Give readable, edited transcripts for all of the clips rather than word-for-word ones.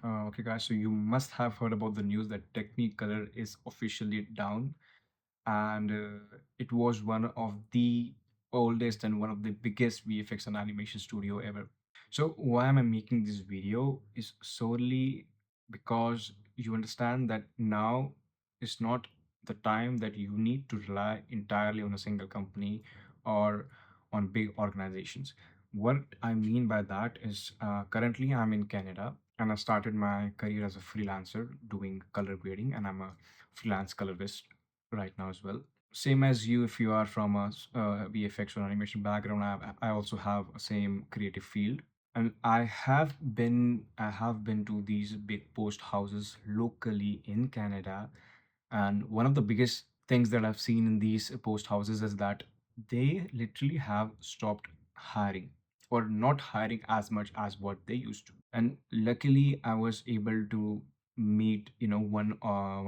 Okay, guys, so you must have heard about the news that Technicolor is officially down, and it was one of the oldest and one of the biggest VFX and animation studio ever. So why am I making this video is solely because you understand that now is not the time that you need to rely entirely on a single company or on big organizations. What I mean by that is currently I'm in Canada and I started my career as a freelancer doing color grading, and I'm a freelance colorist right now as well. Same as you, if you are from a VFX or animation background, I also have a same creative field, and I have been to these big post houses locally in Canada, and one of the biggest things that I've seen in these post houses is that they literally have stopped hiring, or not hiring as much as what they used to. And luckily, I was able to meet, one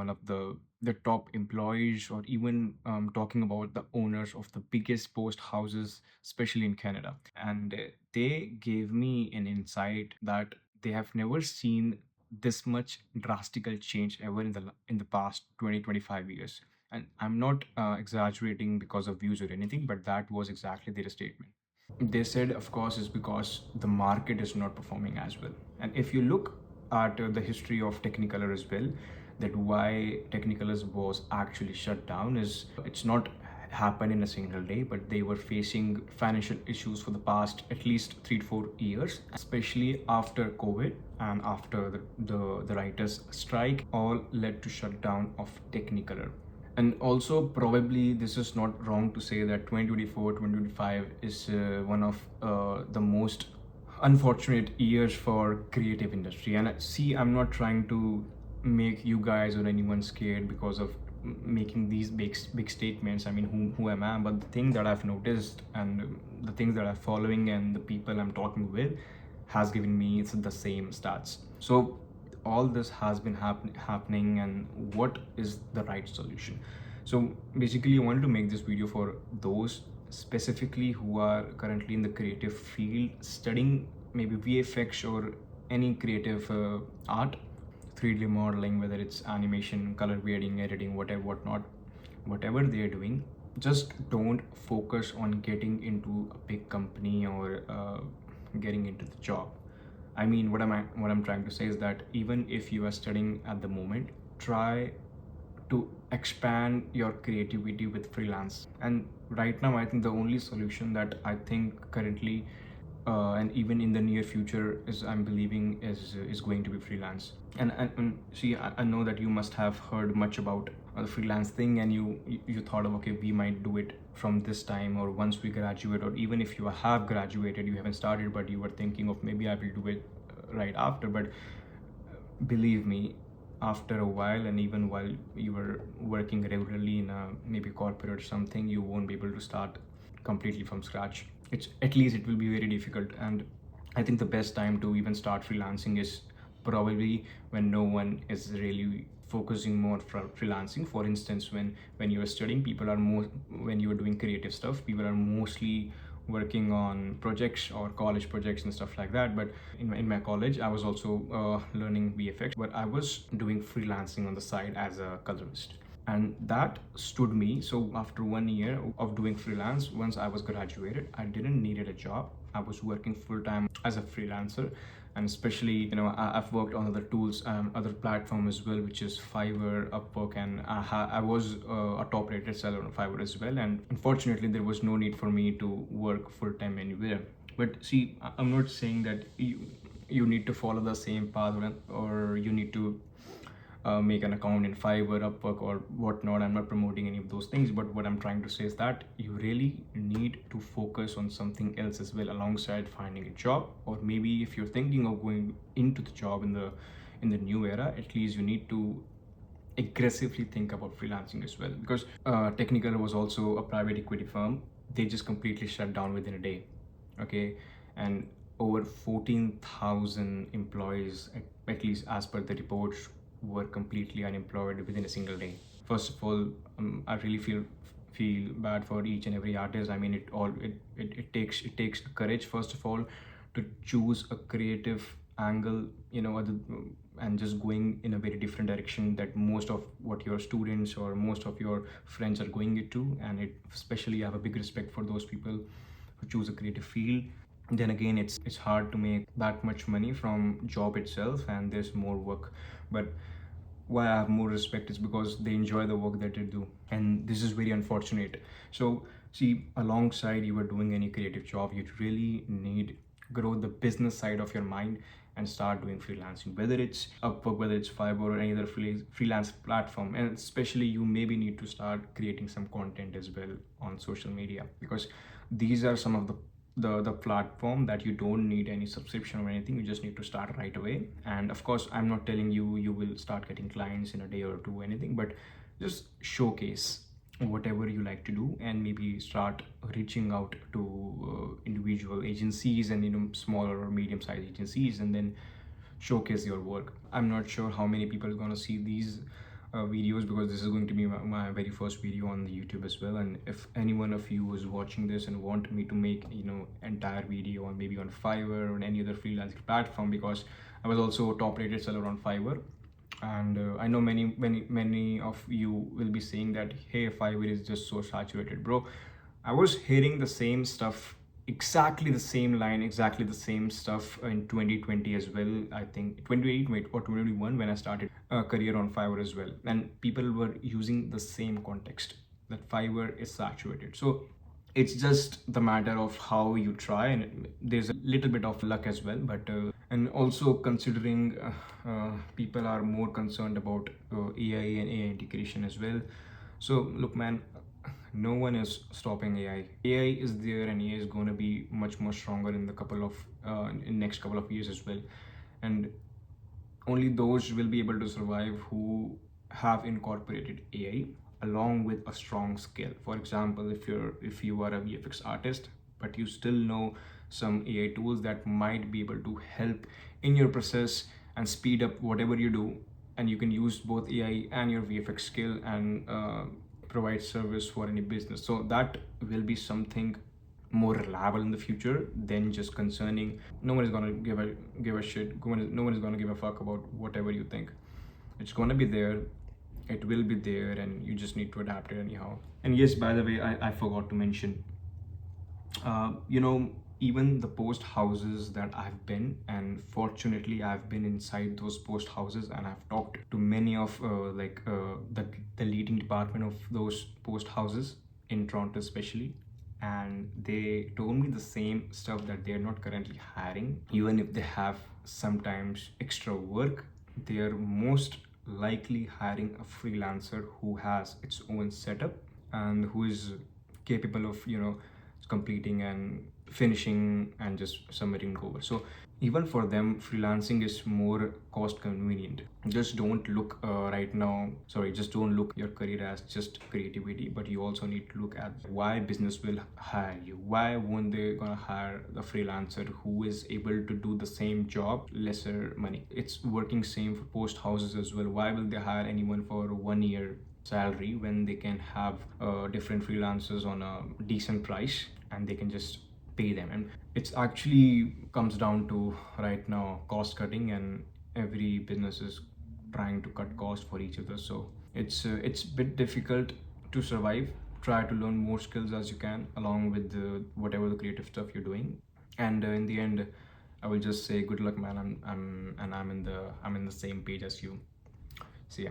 of the top employees, or even talking about the owners of the biggest post houses, especially in Canada. And they gave me an insight that they have never seen this much drastical change ever in the past 20-25 years. And I'm not exaggerating because of views or anything, but that was exactly their statement. They said, of course, is because the market is not performing as well. And if you look at the history of Technicolor as well, that why Technicolor was actually shut down is it's not happened in a single day, but they were facing financial issues for the past at least 3 to 4 years, especially after COVID and after the writers' strike, all led to shutdown of Technicolor. And also, probably this is not wrong to say that 2024, 2025 is one of the most unfortunate years for creative industry. And see, I'm not trying to make you guys or anyone scared because of making these big statements. I mean, who am I? But the thing that I've noticed, and the things that I'm following, and the people I'm talking with has given me the same stats. So all this has been happening, and what is the right solution? So basically, I wanted to make this video for those specifically who are currently in the creative field, studying maybe VFX or any creative art, 3D modeling, whether it's animation, color grading, editing, whatever, whatnot, whatever they're doing. Just don't focus on getting into a big company or getting into the job. I mean, what I'm trying to say is that even if you are studying at the moment, try to expand your creativity with freelance. And right now, I think the only solution that I think currently and even in the near future is I'm believing is going to be freelance. And see, I know that you must have heard much about the freelance thing, and you thought of, okay, we might do it from this time or once we graduate, or even if you have graduated, you haven't started, but you were thinking of maybe I will do it right after. But believe me, after a while, and even while you were working regularly in a maybe corporate or something, you won't be able to start completely from scratch. It's at least it will be very difficult. And I think the best time to even start freelancing is probably when no one is really focusing more for freelancing. For instance, when you're studying, people are more, when you're doing creative stuff, people are mostly working on projects or college projects and stuff like that. But in my college, I was also learning VFX, but I was doing freelancing on the side as a colorist, and that stood me. So after 1 year of doing freelance, once I was graduated, I didn't needed a job. I was working full-time as a freelancer. And especially, I've worked on other tools, other platform as well, which is Fiverr, Upwork, and I was a top rated seller on Fiverr as well. And unfortunately, there was no need for me to work full-time anywhere. But see, I'm not saying that you need to follow the same path, or you need to make an account in Fiverr, Upwork, or whatnot. I'm not promoting any of those things, but what I'm trying to say is that you really need to focus on something else as well alongside finding a job. Or maybe if you're thinking of going into the job in the new era, at least you need to aggressively think about freelancing as well, because Technicolor was also a private equity firm. They just completely shut down within a day. Okay. And over 14,000 employees, at least as per the reports, were completely unemployed within a single day. First of all, I really feel bad for each and every artist. I mean, it takes courage, first of all, to choose a creative angle, and just going in a very different direction that most of what your students or most of your friends are going into. And it especially, I have a big respect for those people who choose a creative field. Then again, it's hard to make that much money from job itself, and there's more work. But why I have more respect is because they enjoy the work that they do, and this is very unfortunate. So, see, alongside you are doing any creative job, you really need grow the business side of your mind and start doing freelancing, whether it's Upwork, whether it's Fiverr, or any other freelance platform. And especially, you maybe need to start creating some content as well on social media, because these are some of the platform that you don't need any subscription or anything. You just need to start right away. And of course, I'm not telling you you will start getting clients in a day or two, anything, but just showcase whatever you like to do, and maybe start reaching out to individual agencies and smaller or medium sized agencies, and then showcase your work. I'm not sure how many people are going to see these videos, because this is going to be my very first video on the YouTube as well. And if any one of you is watching this and want me to make entire video on maybe on Fiverr or any other freelancing platform, because I was also a top rated seller on Fiverr, and I know many of you will be saying that, hey, Fiverr is just so saturated, bro. I was hearing the same stuff, exactly the same line, exactly the same stuff in 2020 as well. I think 2018 or 2021, when I started a career on Fiverr as well, and people were using the same context that Fiverr is saturated. So it's just the matter of how you try, and there's a little bit of luck as well. But and also considering people are more concerned about AI and AI integration as well. So look, man, no one is stopping AI. AI is there, and AI is going to be much more stronger in the couple of in next couple of years as well. And only those will be able to survive who have incorporated AI along with a strong skill. For example, if you are a VFX artist, but you still know some AI tools that might be able to help in your process and speed up whatever you do, and you can use both AI and your VFX skill and provide service for any business. So that will be something more reliable in the future than just concerning. No one is gonna give a shit. No one is gonna give a fuck about whatever you think. It's gonna be there. It will be there, and you just need to adapt it anyhow. And yes, by the way, I forgot to mention, even the post houses that I've been, and fortunately I've been inside those post houses, and I've talked to many of the leading department of those post houses in Toronto especially, and they told me the same stuff, that they're not currently hiring. Even if they have sometimes extra work, they're most likely hiring a freelancer who has its own setup and who is capable of completing and finishing and just submitting it over. So even for them, freelancing is more cost convenient. Just don't look right now sorry just don't look your career as just creativity, but you also need to look at why business will hire you. Why won't they gonna hire the freelancer who is able to do the same job, lesser money? It's working same for post houses as well. Why will they hire anyone for 1 year salary when they can have different freelancers on a decent price, and they can just pay them? And it's actually comes down to right now cost cutting, and every business is trying to cut cost for each other. So it's a bit difficult to survive. Try to learn more skills as you can, along with whatever the creative stuff you're doing. And in the end, I will just say good luck, man. I'm in the same page as you. See ya.